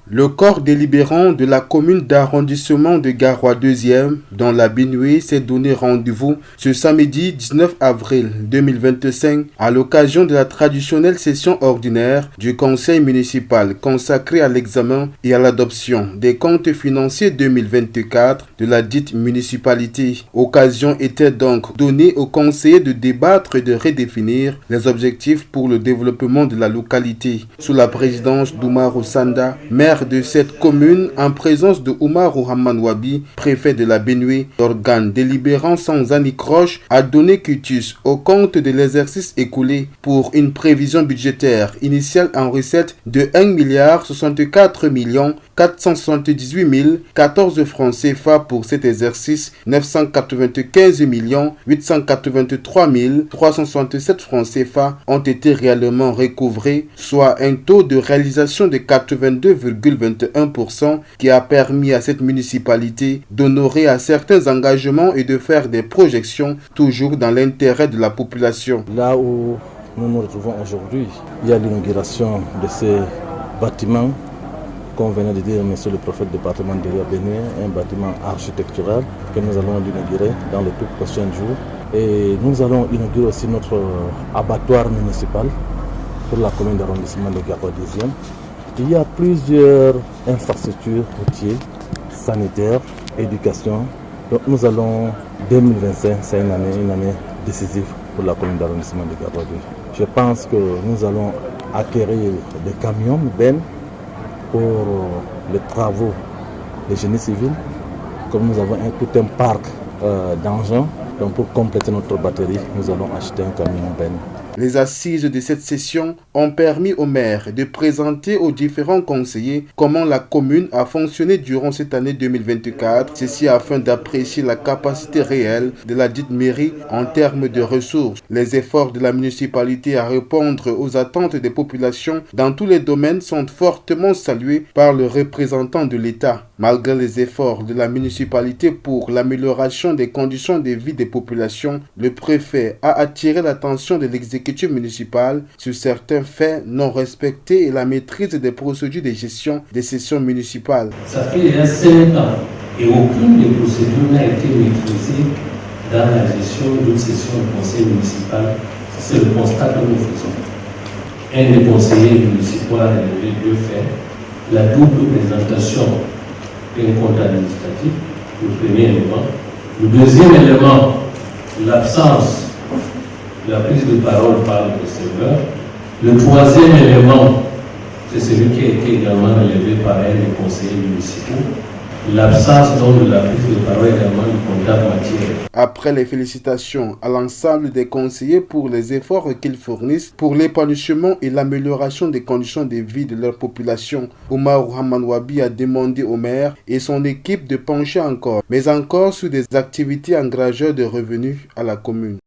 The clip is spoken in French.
Le corps délibérant de la commune d'arrondissement de Garoua 2e, dans la Benue, s'est donné rendez-vous ce samedi 19 avril 2025 à l'occasion de la traditionnelle session ordinaire du conseil municipal consacrée à l'examen et à l'adoption des comptes financiers 2024 de la dite municipalité. Occasion était donc donnée aux conseillers de débattre et de redéfinir les objectifs pour le développement de la localité. Sous la présidence d'Oumarou Sanda, maire de cette commune, en présence de Oumarou Hammanwabi, préfet de la Benue, l'organe délibérant sans anicroche a donné quitus au compte de l'exercice écoulé pour une prévision budgétaire initiale en recette de 1 64 478 014 francs CFA pour cet exercice, 995 883 367 francs CFA ont été réellement recouvrés, soit un taux de réalisation de 82,21% qui a permis à cette municipalité d'honorer à certains engagements et de faire des projections toujours dans l'intérêt de la population. Là où nous nous retrouvons aujourd'hui, il y a l'inauguration de ces bâtiments, comme venait de dire monsieur le préfet du département de la Benue, un bâtiment architectural que nous allons inaugurer dans les tout prochains jours. Et nous allons inaugurer aussi notre abattoir municipal pour la commune d'arrondissement de Garoua 2e. Il y a plusieurs infrastructures routières, sanitaires, éducation. Donc nous allons, 2025, c'est une année décisive pour la commune d'arrondissement de Garoua 2. Je pense que nous allons acquérir des camions bennes pour les travaux de génie civil. Comme nous avons tout un parc d'engins, donc pour compléter notre batterie, nous allons acheter un camion bennes. Les assises de cette session ont permis au maire de présenter aux différents conseillers comment la commune a fonctionné durant cette année 2024, ceci afin d'apprécier la capacité réelle de la dite mairie en termes de ressources. Les efforts de la municipalité à répondre aux attentes des populations dans tous les domaines sont fortement salués par le représentant de l'État. Malgré les efforts de la municipalité pour l'amélioration des conditions de vie des populations, le préfet a attiré l'attention de l'exécutif municipal sur certains faits non respectés et la maîtrise des procédures de gestion des sessions municipales. Ça fait déjà 5 ans et aucune des procédures n'a été maîtrisée dans la gestion d'une session du conseil municipal. C'est le constat que nous faisons. Un des conseillers municipaux a relevé 2 faits. La double présentation d'un compte administratif, le premier élément. Le deuxième élément, l'absence la prise de parole par le receveur. Le troisième élément, c'est celui qui a été également relevé par un des conseillers municipaux, l'absence donc de la prise de parole également du comptable matière. Après les félicitations à l'ensemble des conseillers pour les efforts qu'ils fournissent pour l'épanouissement et l'amélioration des conditions de vie de leur population, Oumarou Hammanwabi a demandé au maire et son équipe de pencher encore, mais encore sur des activités engageurs de revenus à la commune.